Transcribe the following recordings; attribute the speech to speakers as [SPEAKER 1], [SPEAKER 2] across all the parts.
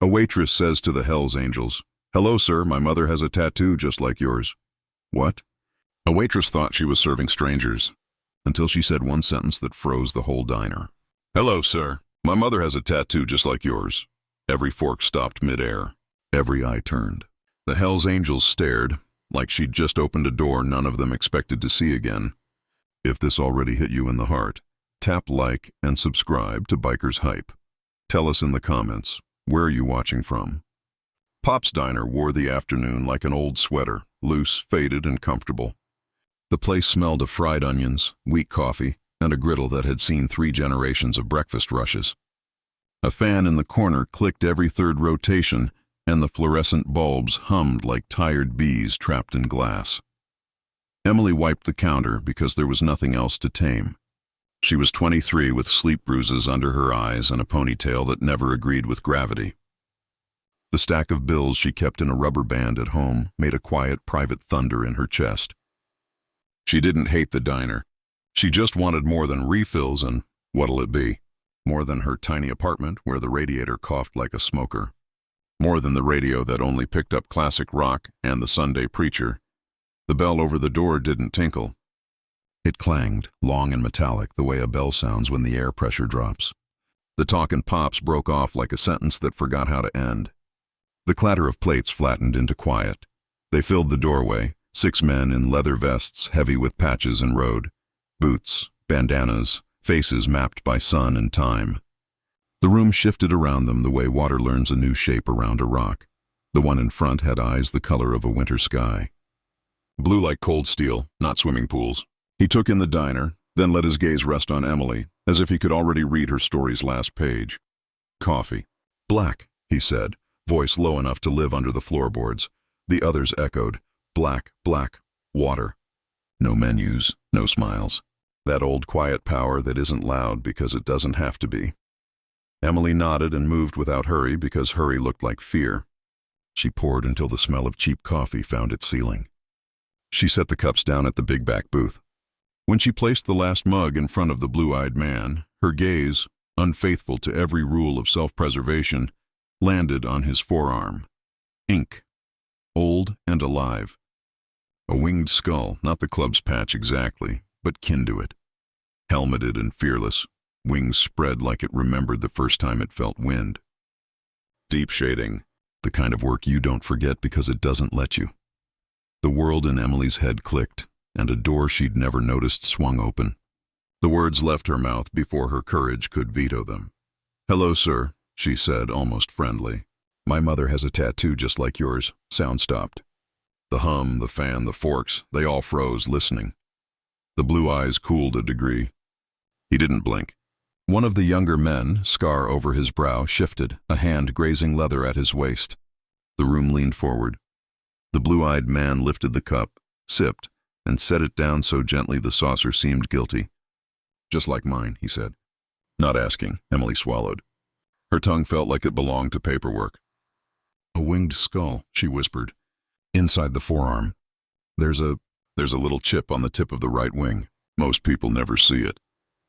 [SPEAKER 1] A waitress says to the Hells Angels, "Hello, sir, my mother has a tattoo just like yours." What? A waitress thought she was serving strangers, until she said one sentence that froze the whole diner. "Hello, sir, my mother has a tattoo just like yours." Every fork stopped midair. Every eye turned. The Hells Angels stared, like she'd just opened a door none of them expected to see again. If this already hit you in the heart, tap like and subscribe to Biker's Hype. Tell us in the comments, where are you watching from? Pop's Diner wore the afternoon like an old sweater, loose, faded, and comfortable. The place smelled of fried onions, weak coffee, and a griddle that had seen 3 generations of breakfast rushes. A fan in the corner clicked every third rotation, and the fluorescent bulbs hummed like tired bees trapped in glass. Emily wiped the counter because there was nothing else to tame. She was 23 with sleep bruises under her eyes and a ponytail that never agreed with gravity. The stack of bills she kept in a rubber band at home made a quiet, private thunder in her chest. She didn't hate the diner. She just wanted more than refills and, what'll it be? More than her tiny apartment where the radiator coughed like a smoker. More than the radio that only picked up classic rock and the Sunday preacher. The bell over the door didn't tinkle. It clanged, long and metallic, the way a bell sounds when the air pressure drops. The talk and pops broke off like a sentence that forgot how to end. The clatter of plates flattened into quiet. They filled the doorway, 6 men in leather vests heavy with patches and road, boots, bandanas, faces mapped by sun and time. The room shifted around them the way water learns a new shape around a rock. The one in front had eyes the color of a winter sky. Blue like cold steel, not swimming pools. He took in the diner, then let his gaze rest on Emily, as if he could already read her story's last page. "Coffee." "Black," he said, voice low enough to live under the floorboards. The others echoed, "Black, black, water." No menus, no smiles. That old quiet power that isn't loud because it doesn't have to be. Emily nodded and moved without hurry because hurry looked like fear. She poured until the smell of cheap coffee found its ceiling. She set the cups down at the big back booth. When she placed the last mug in front of the blue-eyed man, her gaze, unfaithful to every rule of self-preservation, landed on his forearm. Ink. Old and alive. A winged skull, not the club's patch exactly, but kin to it. Helmeted and fearless, wings spread like it remembered the first time it felt wind. Deep shading, the kind of work you don't forget because it doesn't let you. The world in Emily's head clicked, and a door she'd never noticed swung open. The words left her mouth before her courage could veto them. "Hello, sir," she said, almost friendly. "My mother has a tattoo just like yours." Sound stopped. The hum, the fan, the forks, they all froze, listening. The blue eyes cooled a degree. He didn't blink. One of the younger men, scar over his brow, shifted, a hand grazing leather at his waist. The room leaned forward. The blue-eyed man lifted the cup, sipped, and set it down so gently the saucer seemed guilty. "Just like mine," he said. Not asking, Emily swallowed. Her tongue felt like it belonged to paperwork. "A winged skull," she whispered. "Inside the forearm. There's a little chip on the tip of the right wing. Most people never see it."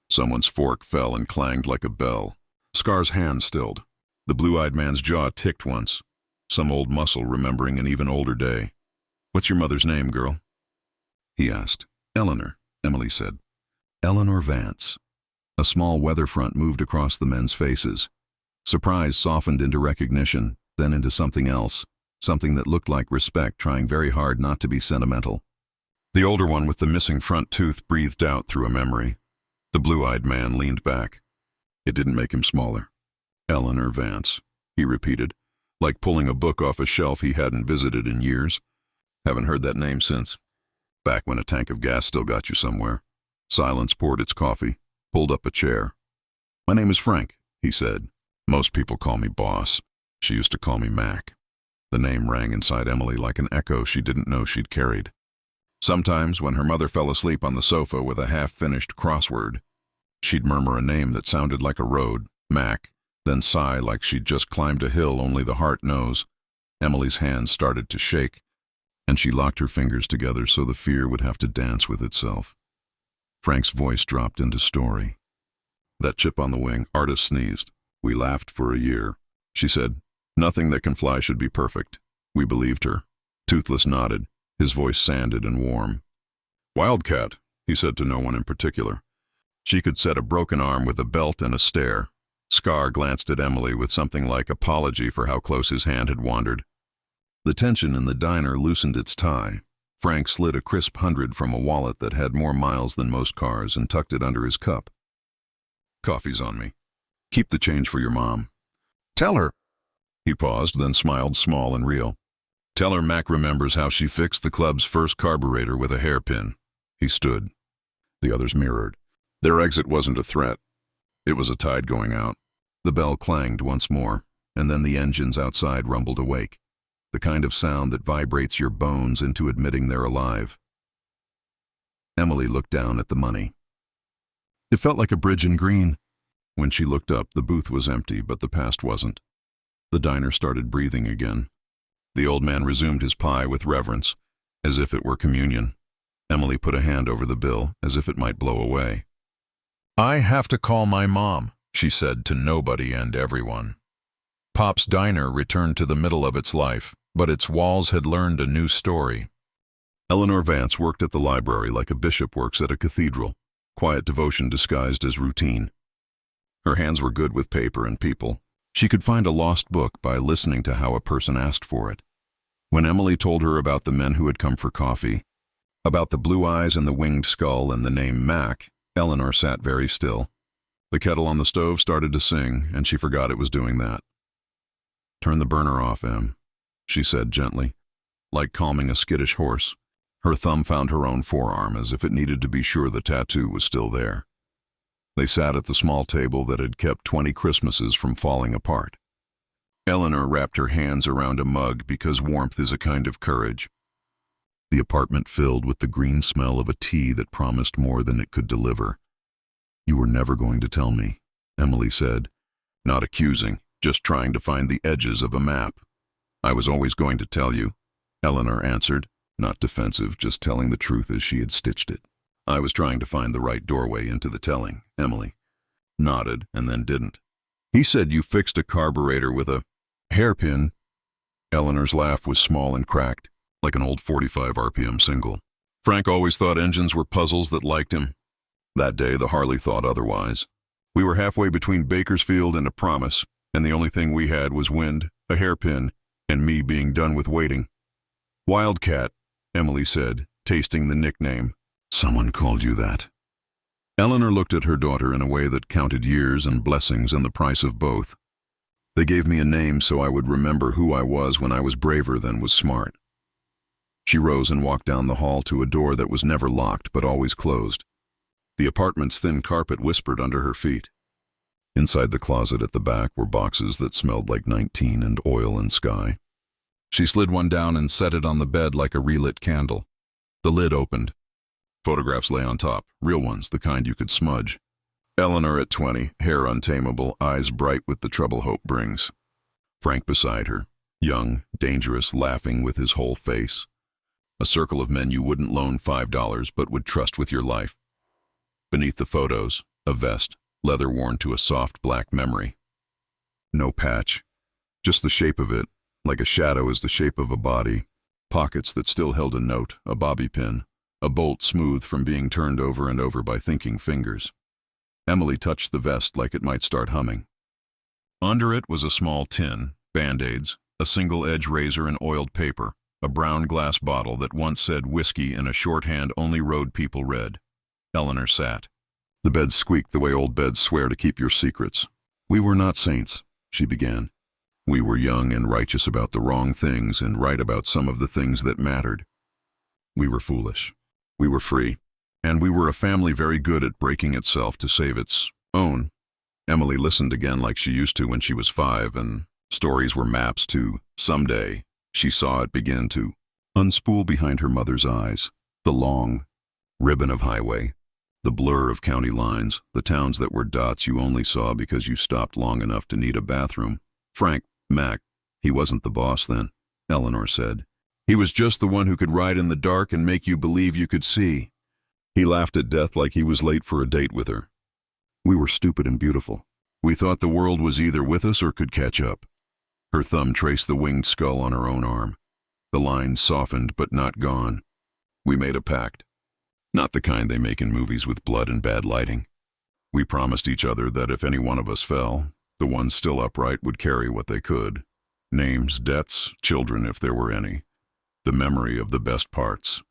[SPEAKER 1] Someone's fork fell and clanged like a bell. Scar's hand stilled. The blue-eyed man's jaw ticked once. Some old muscle remembering an even older day. "What's your mother's name, girl?" he asked. "Eleanor," Emily said. "Eleanor Vance." A small weather front moved across the men's faces. Surprise softened into recognition, then into something else, something that looked like respect trying very hard not to be sentimental. The older one with the missing front tooth breathed out through a memory. The blue-eyed man leaned back. It didn't make him smaller. "Eleanor Vance," he repeated, like pulling a book off a shelf he hadn't visited in years. "Haven't heard that name since. Back when a tank of gas still got you somewhere." Silence poured its coffee, pulled up a chair. "My name is Frank," he said. "Most people call me Boss. She used to call me Mac." The name rang inside Emily like an echo she didn't know she'd carried. Sometimes, when her mother fell asleep on the sofa with a half-finished crossword, she'd murmur a name that sounded like a road, Mac, then sigh like she'd just climbed a hill only the heart knows. Emily's hands started to shake, and she locked her fingers together so the fear would have to dance with itself. Frank's voice dropped into story. "That chip on the wing," artist sneezed. "We laughed for a year." She said, Nothing that can fly should be perfect. We believed her. Toothless nodded, his voice sanded and warm. Wildcat, he said to no one in particular. She could set a broken arm with a belt and a stare. Scar glanced at Emily with something like apology for how close his hand had wandered. The tension in the diner loosened its tie. Frank slid a crisp 100 from a wallet that had more miles than most cars and tucked it under his cup. Coffee's on me. Keep the change for your mom. Tell her. He paused, then smiled small and real. Tell her Mac remembers how she fixed the club's first carburetor with a hairpin. He stood. The others mirrored. Their exit wasn't a threat. It was a tide going out. The bell clanged once more, and then the engines outside rumbled awake. The kind of sound that vibrates your bones into admitting they're alive. Emily looked down at the money. It felt like a bridge in green. When she looked up, the booth was empty, but the past wasn't. The diner started breathing again. The old man resumed his pie with reverence, as if it were communion. Emily put a hand over the bill, as if it might blow away. I have to call my mom, she said to nobody and everyone. Pop's diner returned to the middle of its life, but its walls had learned a new story. Eleanor Vance worked at the library like a bishop works at a cathedral, quiet devotion disguised as routine. Her hands were good with paper and people. She could find a lost book by listening to how a person asked for it. When Emily told her about the men who had come for coffee, about the blue eyes and the winged skull and the name Mac, Eleanor sat very still. The kettle on the stove started to sing, and she forgot it was doing that. Turn the burner off, Em, she said gently, like calming a skittish horse. Her thumb found her own forearm as if it needed to be sure the tattoo was still there. They sat at the small table that had kept 20 Christmases from falling apart. Eleanor wrapped her hands around a mug because warmth is a kind of courage. The apartment filled with the green smell of a tea that promised more than it could deliver. You were never going to tell me, Emily said, not accusing, just trying to find the edges of a map. I was always going to tell you, Eleanor answered, not defensive, just telling the truth as she had stitched it. I was trying to find the right doorway into the telling, Emily. Nodded and then didn't. He said you fixed a carburetor with a hairpin. Eleanor's laugh was small and cracked, like an old 45 RPM single. Frank always thought engines were puzzles that liked him. That day, the Harley thought otherwise. We were halfway between Bakersfield and a promise, and the only thing we had was wind, a hairpin, and me being done with waiting. Wildcat, Emily said, tasting the nickname. Someone called you that. Eleanor looked at her daughter in a way that counted years and blessings and the price of both. They gave me a name so I would remember who I was when I was braver than was smart. She rose and walked down the hall to a door that was never locked but always closed. The apartment's thin carpet whispered under her feet. Inside the closet at the back were boxes that smelled like 19 and oil and sky. She slid one down and set it on the bed like a relit candle. The lid opened. Photographs lay on top, real ones, the kind you could smudge. Eleanor at 20, hair untamable, eyes bright with the trouble hope brings. Frank beside her, young, dangerous, laughing with his whole face. A circle of men you wouldn't loan $5 but would trust with your life. Beneath the photos, a vest, leather worn to a soft black memory. No patch, just the shape of it, like a shadow is the shape of a body. Pockets that still held a note, a bobby pin, a bolt smooth from being turned over and over by thinking fingers. Emily touched the vest like it might start humming. Under it was a small tin, Band-Aids, a single-edge razor and oiled paper, a brown glass bottle that once said whiskey in a shorthand only road people read. Eleanor sat. The bed squeaked the way old beds swear to keep your secrets. We were not saints, she began. We were young and righteous about the wrong things and right about some of the things that mattered. We were foolish. We were free. And we were a family very good at breaking itself to save its own. Emily listened again like she used to when she was 5, and stories were maps to someday. She saw it begin to unspool behind her mother's eyes. The long ribbon of highway, the blur of county lines, the towns that were dots you only saw because you stopped long enough to need a bathroom. Frank, Mac, he wasn't the boss then, Eleanor said. He was just the one who could ride in the dark and make you believe you could see. He laughed at death like he was late for a date with her. We were stupid and beautiful. We thought the world was either with us or could catch up. Her thumb traced the winged skull on her own arm. The lines softened but not gone. We made a pact. Not the kind they make in movies with blood and bad lighting. We promised each other that if any one of us fell, the one still upright would carry what they could. Names, debts, children if there were any. The memory of the best parts.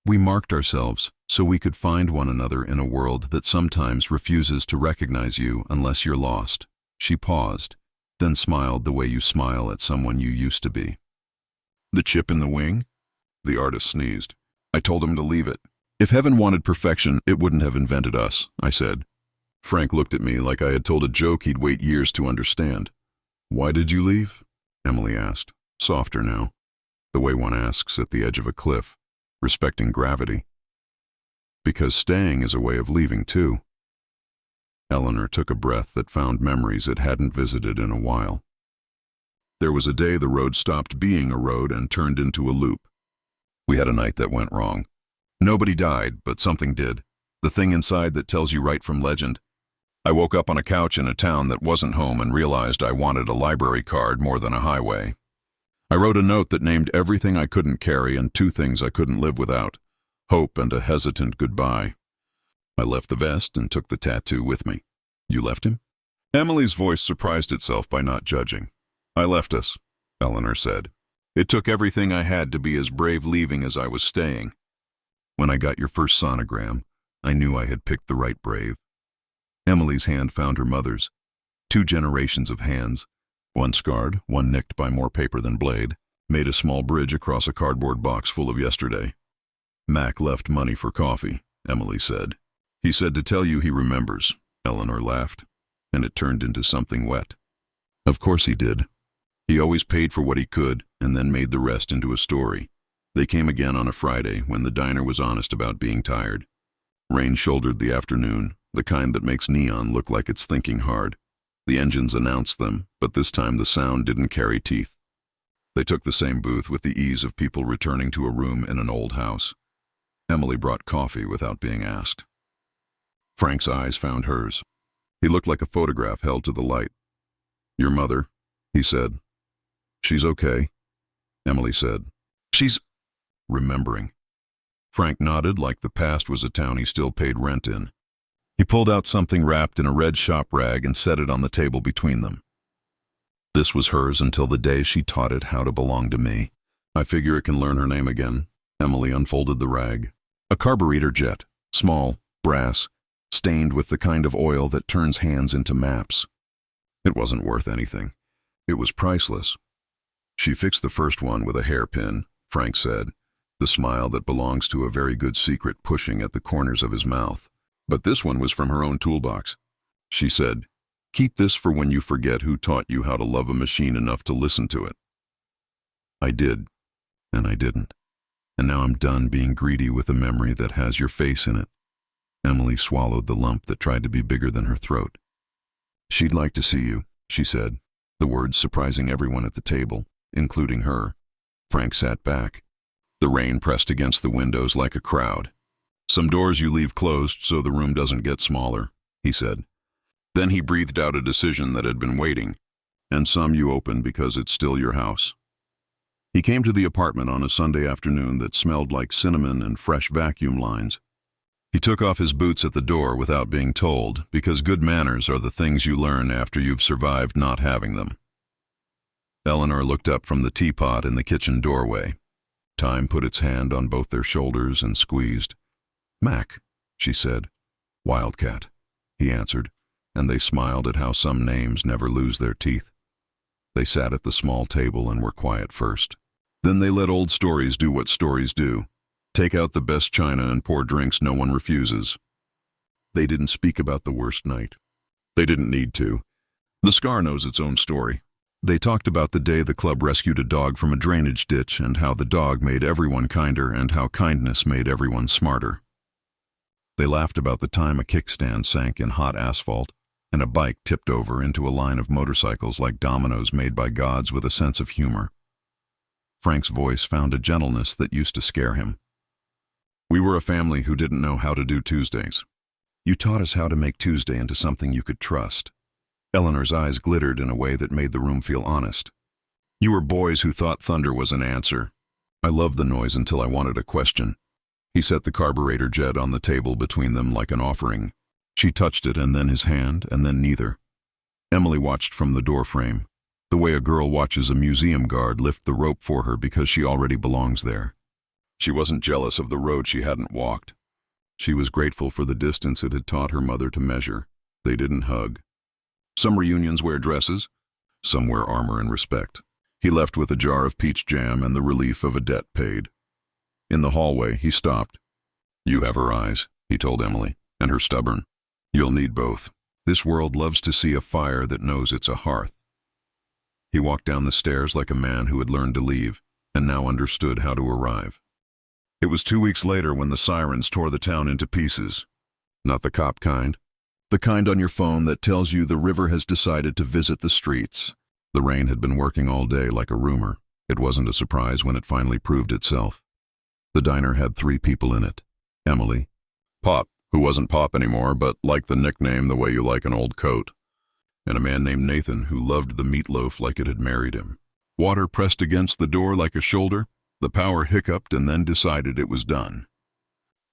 [SPEAKER 1] We marked ourselves so we could find one another in a world that sometimes refuses to recognize you unless you're lost. She paused, then smiled the way you smile at someone you used to be. The chip in the wing? The artist sneezed. I told him to leave it. If heaven wanted perfection, it wouldn't have invented us, I said. Frank looked at me like I had told a joke he'd wait years to understand. Why did you leave? Emily asked, softer now, the way one asks at the edge of a cliff, respecting gravity. Because staying is a way of leaving, too. Eleanor took a breath that found memories it hadn't visited in a while. There was a day the road stopped being a road and turned into a loop. We had a night that went wrong. Nobody died, but something did. The thing inside that tells you right from legend. I woke up on a couch in a town that wasn't home and realized I wanted a library card more than a highway. I wrote a note that named everything I couldn't carry and 2 things I couldn't live without: hope and a hesitant goodbye. I left the vest and took the tattoo with me. You left him? Emily's voice surprised itself by not judging. I left us, Eleanor said. It took everything I had to be as brave leaving as I was staying. When I got your first sonogram, I knew I had picked the right brave. Emily's hand found her mother's. 2 generations of hands, one scarred, one nicked by more paper than blade, made a small bridge across a cardboard box full of yesterday. Mac left money for coffee, Emily said. He said to tell you he remembers, Eleanor laughed, and it turned into something wet. Of course he did. He always paid for what he could and then made the rest into a story. They came again on a Friday when the diner was honest about being tired. Rain shouldered the afternoon, the kind that makes neon look like it's thinking hard. The engines announced them, but this time the sound didn't carry teeth. They took the same booth with the ease of people returning to a room in an old house. Emily brought coffee without being asked. Frank's eyes found hers. He looked like a photograph held to the light. Your mother, he said. She's okay, Emily said. She's remembering. Frank nodded like the past was a town he still paid rent in. He pulled out something wrapped in a red shop rag and set it on the table between them. This was hers until the day she taught it how to belong to me. I figure it can learn her name again. Emily unfolded the rag. A carburetor jet, small, brass, stained with the kind of oil that turns hands into maps. It wasn't worth anything. It was priceless. She fixed the first one with a hairpin, Frank said, the smile that belongs to a very good secret pushing at the corners of his mouth. But this one was from her own toolbox. She said, keep this for when you forget who taught you how to love a machine enough to listen to it. I did, and I didn't. And now I'm done being greedy with a memory that has your face in it. Emily swallowed the lump that tried to be bigger than her throat. She'd like to see you, she said, the words surprising everyone at the table, including her. Frank sat back. The rain pressed against the windows like a crowd. Some doors you leave closed so the room doesn't get smaller, he said. Then he breathed out a decision that had been waiting, and some you open because it's still your house. He came to the apartment on a Sunday afternoon that smelled like cinnamon and fresh vacuum lines. He took off his boots at the door without being told, because good manners are the things you learn after you've survived not having them. Eleanor looked up from the teapot in the kitchen doorway. Time put its hand on both their shoulders and squeezed. Mac, she said. Wildcat, he answered, and they smiled at how some names never lose their teeth. They sat at the small table and were quiet first. Then they let old stories do what stories do. Take out the best china and pour drinks no one refuses. They didn't speak about the worst night. They didn't need to. The scar knows its own story. They talked about the day the club rescued a dog from a drainage ditch and how the dog made everyone kinder and how kindness made everyone smarter. They laughed about the time a kickstand sank in hot asphalt and a bike tipped over into a line of motorcycles like dominoes made by gods with a sense of humor. Frank's voice found a gentleness that used to scare him. We were a family who didn't know how to do Tuesdays. You taught us how to make Tuesday into something you could trust. Eleanor's eyes glittered in a way that made the room feel honest. You were boys who thought thunder was an answer. I loved the noise until I wanted a question. He set the carburetor jet on the table between them like an offering. She touched it, and then his hand, and then neither. Emily watched from the doorframe, the way a girl watches a museum guard lift the rope for her because she already belongs there. She wasn't jealous of the road she hadn't walked. She was grateful for the distance it had taught her mother to measure. They didn't hug. Some reunions wear dresses, some wear armor and respect. He left with a jar of peach jam and the relief of a debt paid. In the hallway, he stopped. You have her eyes, he told Emily, and her stubborn. You'll need both. This world loves to see a fire that knows it's a hearth. He walked down the stairs like a man who had learned to leave, and now understood how to arrive. It was 2 weeks later when the sirens tore the town into pieces. Not the cop kind. The kind on your phone that tells you the river has decided to visit the streets. The rain had been working all day like a rumor. It wasn't a surprise when it finally proved itself. The diner had 3 people in it. Emily, Pop, who wasn't Pop anymore, but liked the nickname the way you like an old coat, and a man named Nathan who loved the meatloaf like it had married him. Water pressed against the door like a shoulder. The power hiccuped and then decided it was done.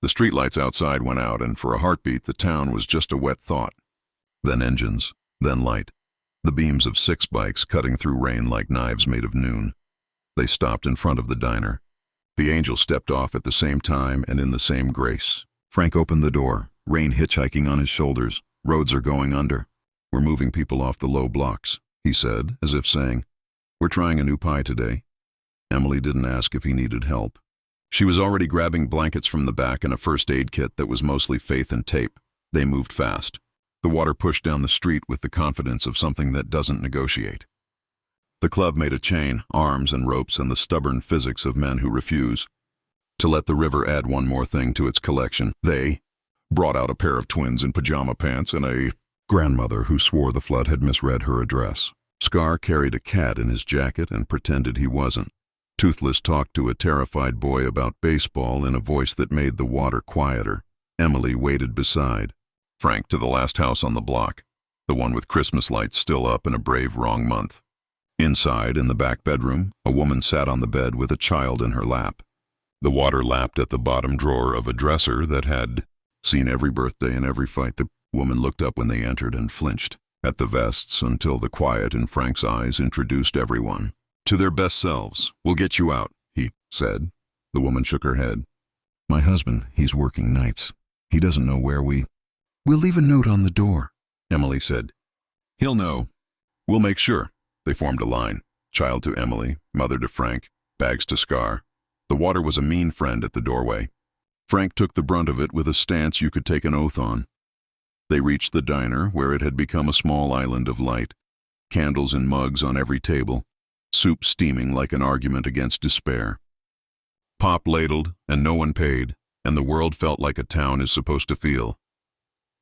[SPEAKER 1] The streetlights outside went out, and for a heartbeat the town was just a wet thought. Then engines, then light. The beams of 6 bikes cutting through rain like knives made of noon. They stopped in front of the diner. The angel stepped off at the same time and in the same grace. Frank opened the door, rain hitchhiking on his shoulders. Roads are going under. We're moving people off the low blocks, he said, as if saying, we're trying a new pie today. Emily didn't ask if he needed help. She was already grabbing blankets from the back and a first aid kit that was mostly faith and tape. They moved fast. The water pushed down the street with the confidence of something that doesn't negotiate. The club made a chain, arms and ropes, and the stubborn physics of men who refuse to let the river add one more thing to its collection. They brought out a pair of twins in pajama pants and a grandmother who swore the flood had misread her address. Scar carried a cat in his jacket and pretended he wasn't. Toothless talked to a terrified boy about baseball in a voice that made the water quieter. Emily waited beside. Frank to the last house on the block, the one with Christmas lights still up in a brave wrong month. Inside, in the back bedroom, a woman sat on the bed with a child in her lap. The water lapped at the bottom drawer of a dresser that had seen every birthday and every fight. The woman looked up when they entered and flinched at the vests until the quiet in Frank's eyes introduced everyone to their best selves. We'll get you out, he said. The woman shook her head. My husband, he's working nights. He doesn't know where we... We'll leave a note on the door, Emily said. He'll know. We'll make sure. They formed a line. Child to Emily, mother to Frank, bags to Scar. The water was a mean friend at the doorway. Frank took the brunt of it with a stance you could take an oath on. They reached the diner, where it had become a small island of light. Candles in mugs on every table. Soup steaming like an argument against despair. Pop ladled, and no one paid, and the world felt like a town is supposed to feel.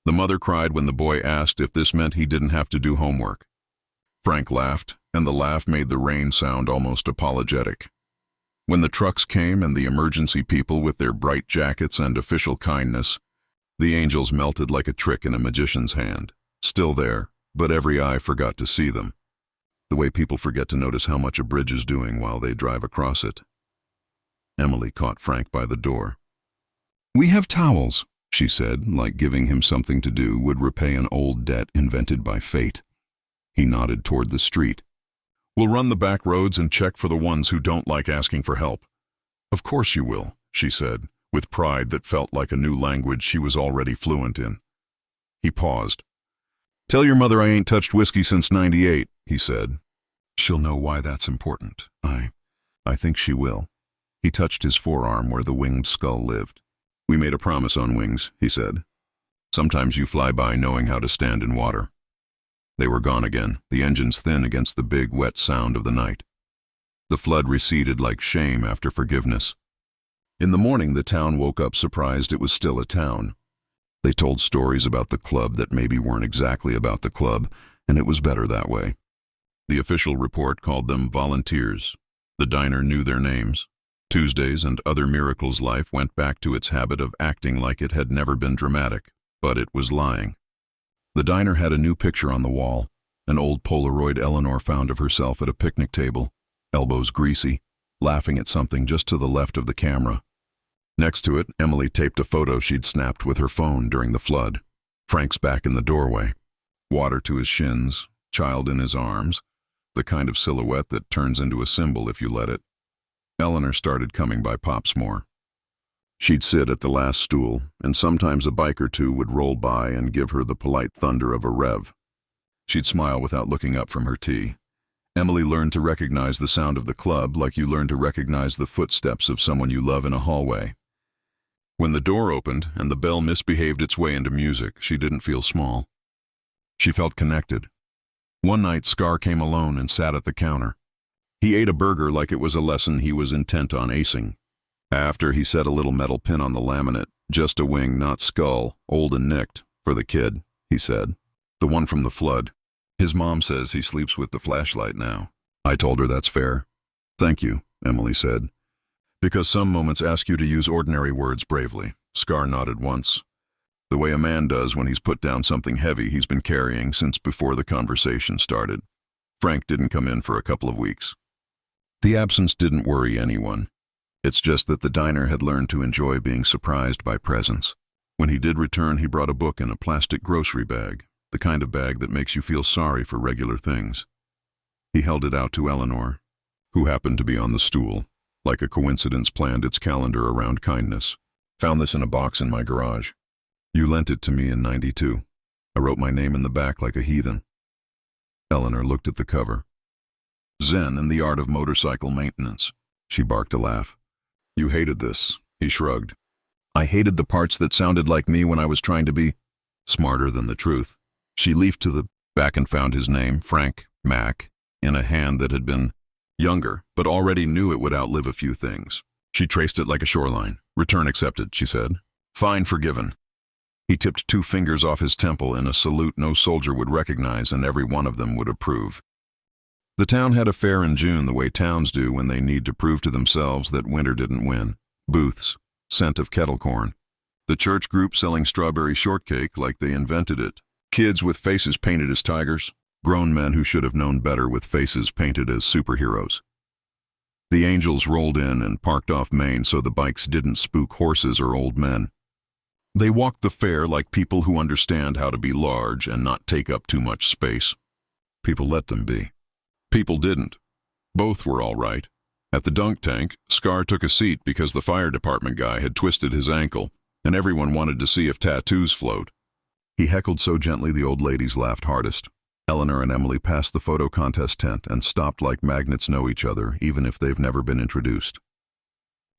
[SPEAKER 1] The mother cried when the boy asked if this meant he didn't have to do homework. Frank laughed, and the laugh made the rain sound almost apologetic. When the trucks came and the emergency people with their bright jackets and official kindness, the angels melted like a trick in a magician's hand. Still there, but every eye forgot to see them. The way people forget to notice how much a bridge is doing while they drive across it. Emily caught Frank by the door. We have towels, she said, like giving him something to do would repay an old debt invented by fate. He nodded toward the street. We'll run the back roads and check for the ones who don't like asking for help. Of course you will, she said, with pride that felt like a new language she was already fluent in. He paused. Tell your mother I ain't touched whiskey since '98, he said. She'll know why that's important. I think she will. He touched his forearm where the winged skull lived. We made a promise on wings, he said. Sometimes you fly by knowing how to stand in water. They were gone again, the engines thin against the big, wet sound of the night. The flood receded like shame after forgiveness. In the morning, the town woke up surprised it was still a town. They told stories about the club that maybe weren't exactly about the club, and it was better that way. The official report called them volunteers. The diner knew their names. Tuesdays and other miracles life went back to its habit of acting like it had never been dramatic, but it was lying. The diner had a new picture on the wall, an old Polaroid Eleanor found of herself at a picnic table. elbows greasy, laughing at something just to the left of the camera. Next to it, Emily taped a photo she'd snapped with her phone during the flood. Frank's back in the doorway. Water to his shins, child in his arms, the kind of silhouette that turns into a symbol if you let it. Eleanor started coming by Pops more. She'd sit at the last stool, and sometimes a bike or two would roll by and give her the polite thunder of a rev. She'd smile without looking up from her tea. Emily learned to recognize the sound of the club like you learn to recognize the footsteps of someone you love in a hallway. When the door opened and the bell misbehaved its way into music, she didn't feel small. She felt connected. One night, Scar came alone and sat at the counter. He ate a burger like it was a lesson he was intent on acing. After, he set a little metal pin on the laminate. Just a wing, not skull, old and nicked, for the kid, he said. The one from the flood. His mom says he sleeps with the flashlight now. I told her that's fair. Thank you, Emily said. Because some moments ask you to use ordinary words bravely. Scar nodded once. The way a man does when he's put down something heavy he's been carrying since before the conversation started. Frank didn't come in for a couple of weeks. The absence didn't worry anyone. It's just that the diner had learned to enjoy being surprised by presents. When he did return, he brought a book in a plastic grocery bag, the kind of bag that makes you feel sorry for regular things. He held it out to Eleanor, who happened to be on the stool. Like a coincidence planned its calendar around kindness. Found this in a box in my garage. You lent it to me in '92. I wrote my name in the back like a heathen. Eleanor looked at the cover. Zen and the Art of Motorcycle Maintenance. She barked a laugh. You hated this, he shrugged. I hated the parts that sounded like me when I was trying to be smarter than the truth. She leafed to the back and found his name, Frank Mack, in a hand that had been younger, but already knew it would outlive a few things. She traced it like a shoreline. Return accepted, she said. Fine forgiven. He tipped 2 fingers off his temple in a salute no soldier would recognize and every one of them would approve. The town had a fair in June the way towns do when they need to prove to themselves that winter didn't win. Booths, scent of kettle corn. The church group selling strawberry shortcake like they invented it. Kids with faces painted as tigers. Grown men who should have known better with faces painted as superheroes. The angels rolled in and parked off Main so the bikes didn't spook horses or old men. They walked the fair like people who understand how to be large and not take up too much space. People let them be. People didn't. Both were all right. At the dunk tank, Scar took a seat because the fire department guy had twisted his ankle, and everyone wanted to see if tattoos float. He heckled so gently the old ladies laughed hardest. Eleanor and Emily passed the photo contest tent and stopped like magnets know each other, even if they've never been introduced.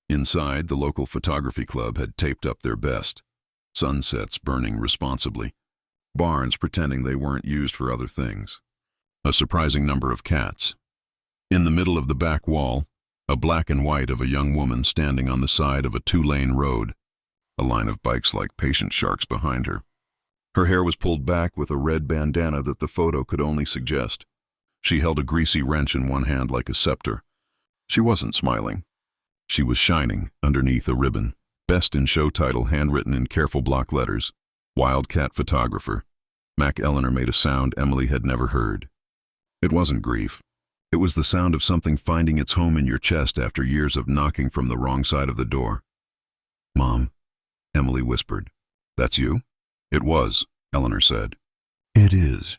[SPEAKER 1] Inside, the local photography club had taped up their best. Sunsets burning responsibly. Barns pretending they weren't used for other things. A surprising number of cats. In the middle of the back wall, a black and white of a young woman standing on the side of a 2-lane road. A line of bikes like patient sharks behind her. Her hair was pulled back with a red bandana that the photo could only suggest. She held a greasy wrench in one hand like a scepter. She wasn't smiling. She was shining underneath a ribbon. Best in Show title handwritten in careful block letters. Wildcat photographer. Mac. Eleanor made a sound Emily had never heard. It wasn't grief. It was the sound of something finding its home in your chest after years of knocking from the wrong side of the door. Mom, Emily whispered. That's you? It was, Eleanor said. It is.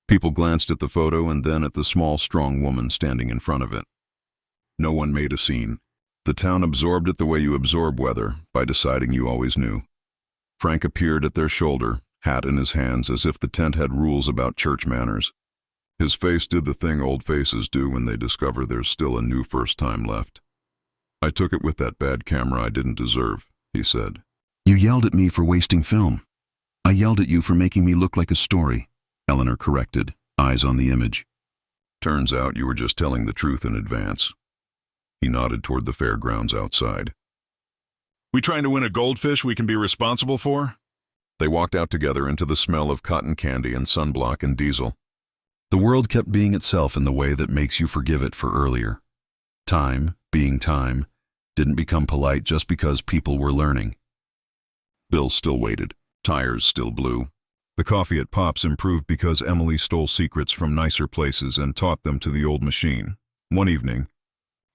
[SPEAKER 1] People glanced at the photo and then at the small, strong woman standing in front of it. No one made a scene. The town absorbed it the way you absorb weather, by deciding you always knew. Frank appeared at their shoulder, hat in his hands as if the tent had rules about church manners. His face did the thing old faces do when they discover there's still a new first time left. I took it with that bad camera I didn't deserve, he said. You yelled at me for wasting film. I yelled at you for making me look like a story, Eleanor corrected, eyes on the image. Turns out you were just telling the truth in advance. He nodded toward the fairgrounds outside. We trying to win a goldfish we can be responsible for? They walked out together into the smell of cotton candy and sunblock and diesel. The world kept being itself in the way that makes you forgive it for earlier. Time, being time, didn't become polite just because people were learning. Bill still waited. Tires still blew. The coffee at Pop's improved because Emily stole secrets from nicer places and taught them to the old machine. One evening,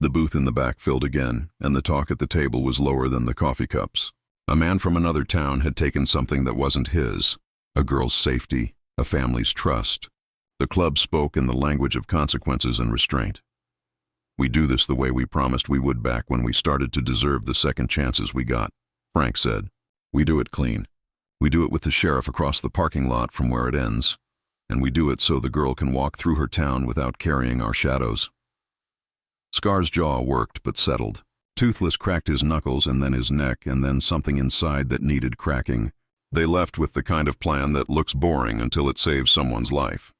[SPEAKER 1] the booth in the back filled again, and the talk at the table was lower than the coffee cups. A man from another town had taken something that wasn't his, a girl's safety, a family's trust. The club spoke in the language of consequences and restraint. We do this the way we promised we would back when we started to deserve the second chances we got, Frank said. We do it clean. We do it with the sheriff across the parking lot from where it ends, and we do it so the girl can walk through her town without carrying our shadows. Scar's jaw worked but settled. Toothless cracked his knuckles and then his neck and then something inside that needed cracking. They left with the kind of plan that looks boring until it saves someone's life.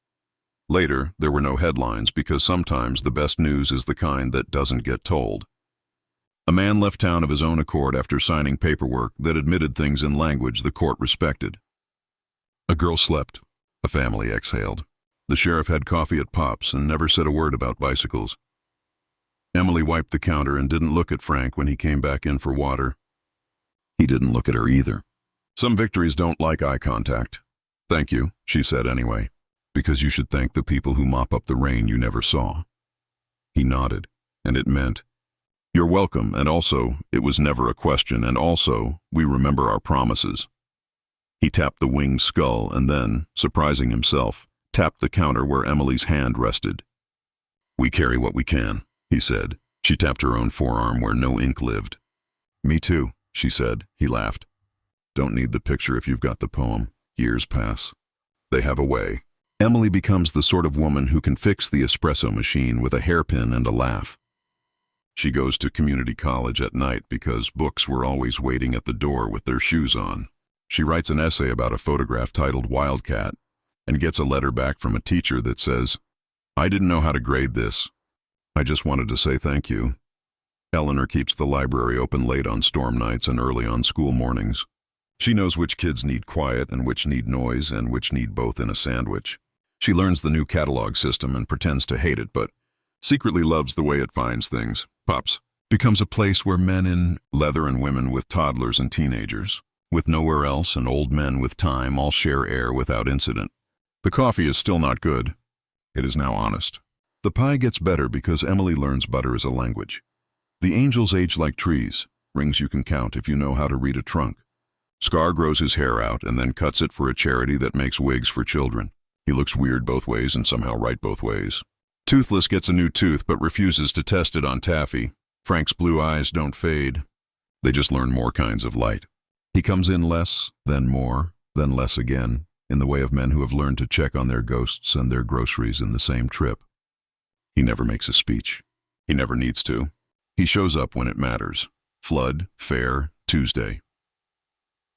[SPEAKER 1] Later, there were no headlines because sometimes the best news is the kind that doesn't get told. A man left town of his own accord after signing paperwork that admitted things in language the court respected. A girl slept. A family exhaled. The sheriff had coffee at Pop's and never said a word about bicycles. Emily wiped the counter and didn't look at Frank when he came back in for water. He didn't look at her either. Some victories don't like eye contact. Thank you, she said anyway, because you should thank the people who mop up the rain you never saw. He nodded, and it meant, you're welcome, and also, it was never a question, and also, we remember our promises. He tapped the winged skull and then, surprising himself, tapped the counter where Emily's hand rested. We carry what we can, he said. She tapped her own forearm where no ink lived. Me too, she said. He laughed. Don't need the picture if you've got the poem. Years pass. They have a way. Emily becomes the sort of woman who can fix the espresso machine with a hairpin and a laugh. She goes to community college at night because books were always waiting at the door with their shoes on. She writes an essay about a photograph titled Wildcat and gets a letter back from a teacher that says, I didn't know how to grade this. I just wanted to say thank you. Eleanor keeps the library open late on storm nights and early on school mornings. She knows which kids need quiet and which need noise and which need both in a sandwich. She learns the new catalog system and pretends to hate it, but secretly loves the way it finds things. Pops becomes a place where men in leather and women with toddlers and teenagers, with nowhere else and old men with time all share air without incident. The coffee is still not good. It is now honest. The pie gets better because Emily learns butter is a language. The angels age like trees, rings you can count if you know how to read a trunk. Scar grows his hair out and then cuts it for a charity that makes wigs for children. He looks weird both ways and somehow right both ways. Toothless gets a new tooth but refuses to test it on Taffy. Frank's blue eyes don't fade. They just learn more kinds of light. He comes in less, then more, then less again, in the way of men who have learned to check on their ghosts and their groceries in the same trip. He never makes a speech. He never needs to. He shows up when it matters. Flood, fair, Tuesday.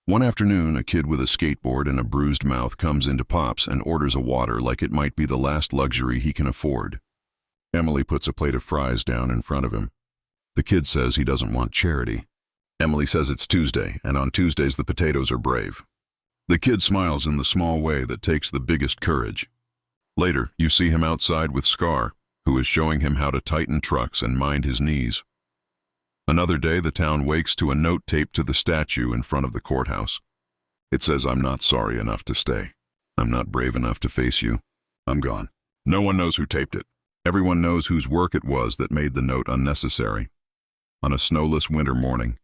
[SPEAKER 1] One afternoon, a kid with a skateboard and a bruised mouth comes into Pop's and orders a water like it might be the last luxury he can afford. Emily puts a plate of fries down in front of him. The kid says he doesn't want charity. Emily says it's Tuesday, and on Tuesdays the potatoes are brave. The kid smiles in the small way that takes the biggest courage. Later, you see him outside with Scar, who is showing him how to tighten trucks and mind his knees. Another day, the town wakes to a note taped to the statue in front of the courthouse. It says, I'm not sorry enough to stay. I'm not brave enough to face you. I'm gone. No one knows who taped it. Everyone knows whose work it was that made the note unnecessary. On a snowless winter morning,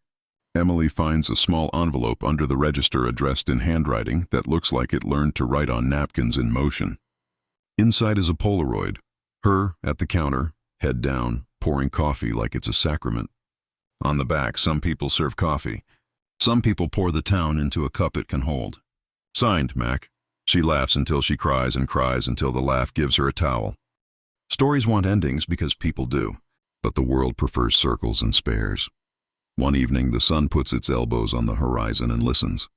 [SPEAKER 1] Emily finds a small envelope under the register addressed in handwriting that looks like it learned to write on napkins in motion. Inside is a Polaroid. Her, at the counter, head down, pouring coffee like it's a sacrament. On the back, some people serve coffee. Some people pour the town into a cup it can hold. Signed, Mac. She laughs until she cries and cries until the laugh gives her a towel. Stories want endings because people do, but the world prefers circles and spares. One evening, the sun puts its elbows on the horizon and listens.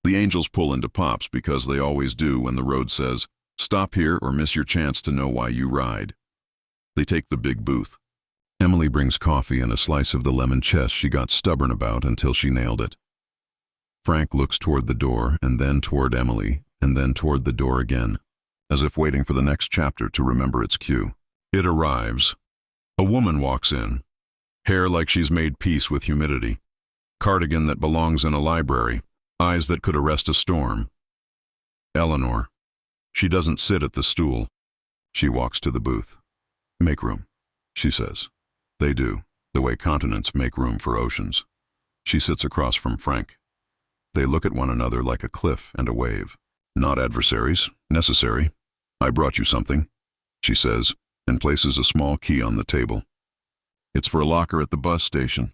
[SPEAKER 1] The angels pull into Pop's because they always do when the road says, stop here or miss your chance to know why you ride. They take the big booth. Emily brings coffee and a slice of the lemon chess she got stubborn about until she nailed it. Frank looks toward the door and then toward Emily and then toward the door again, as if waiting for the next chapter to remember its cue. It arrives. A woman walks in, hair like she's made peace with humidity, cardigan that belongs in a library, eyes that could arrest a storm. Eleanor. She doesn't sit at the stool. She walks to the booth. Make room. she says. They do, the way continents make room for oceans. She sits across from Frank. They look at one another like a cliff and a wave. Not adversaries, necessary. I brought you something, she says, and places a small key on the table. It's for a locker at the bus station.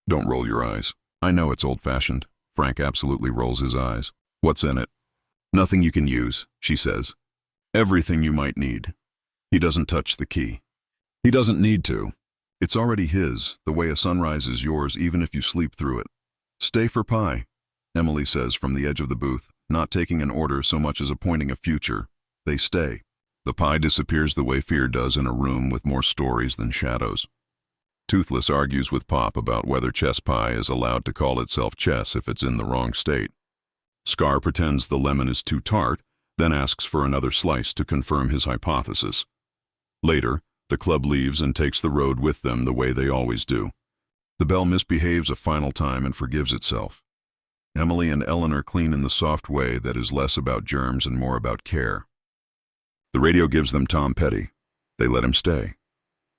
[SPEAKER 1] Don't roll your eyes. I know it's old-fashioned. Frank absolutely rolls his eyes. What's in it? Nothing you can use, she says. Everything you might need. He doesn't touch the key. He doesn't need to. It's already his, the way a sunrise is yours even if you sleep through it. Stay for pie, Emily says from the edge of the booth, not taking an order so much as appointing a future. They stay. The pie disappears the way fear does in a room with more stories than shadows. Toothless argues with Pop about whether chess pie is allowed to call itself chess if it's in the wrong state. Scar pretends the lemon is too tart, then asks for another slice to confirm his hypothesis. Later, the club leaves and takes the road with them the way they always do. The bell misbehaves a final time and forgives itself. Emily and Eleanor clean in the soft way that is less about germs and more about care. The radio gives them Tom Petty. They let him stay.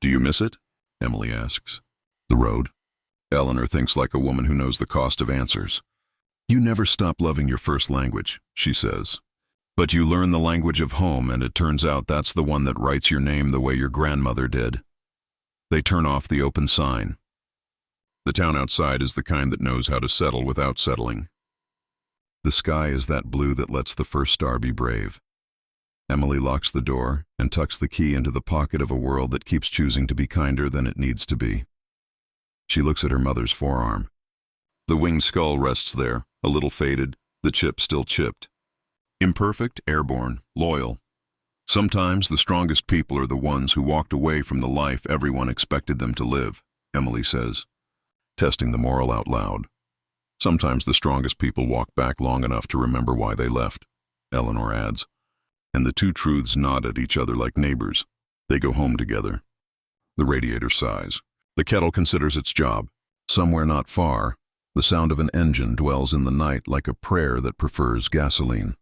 [SPEAKER 1] Do you miss it? Emily asks. The road? Eleanor thinks like a woman who knows the cost of answers. You never stop loving your first language, she says. But you learn the language of home, and it turns out that's the one that writes your name the way your grandmother did. They turn off the open sign. The town outside is the kind that knows how to settle without settling. The sky is that blue that lets the first star be brave. Emily locks the door and tucks the key into the pocket of a world that keeps choosing to be kinder than it needs to be. She looks at her mother's forearm. The winged skull rests there, a little faded, the chip still chipped. Imperfect, airborne, loyal. Sometimes the strongest people are the ones who walked away from the life everyone expected them to live, Emily says, testing the moral out loud. Sometimes the strongest people walk back long enough to remember why they left, Eleanor adds. And the two truths nod at each other like neighbors. They go home together. The radiator sighs. The kettle considers its job. Somewhere not far, the sound of an engine dwells in the night like a prayer that prefers gasoline.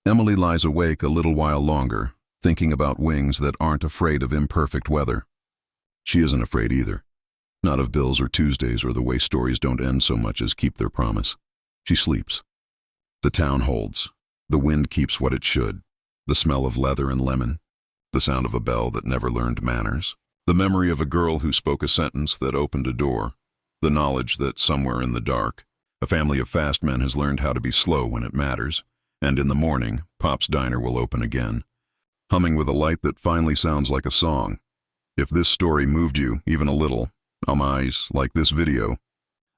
[SPEAKER 1] Emily lies awake a little while longer, thinking about wings that aren't afraid of imperfect weather. She isn't afraid either. Not of bills or Tuesdays or the way stories don't end so much as keep their promise. She sleeps. The town holds. The wind keeps what it should. The smell of leather and lemon. The sound of a bell that never learned manners. The memory of a girl who spoke a sentence that opened a door. The knowledge that somewhere in the dark, a family of fast men has learned how to be slow when it matters. And in the morning, Pop's Diner will open again, humming with a light that finally sounds like a song. If this story moved you even a little, like this video,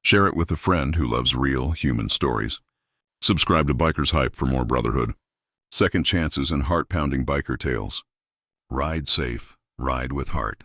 [SPEAKER 1] share it with a friend who loves real, human stories. Subscribe to Biker's Hype for more Brotherhood. Second chances and heart-pounding biker tales. Ride safe, ride with heart.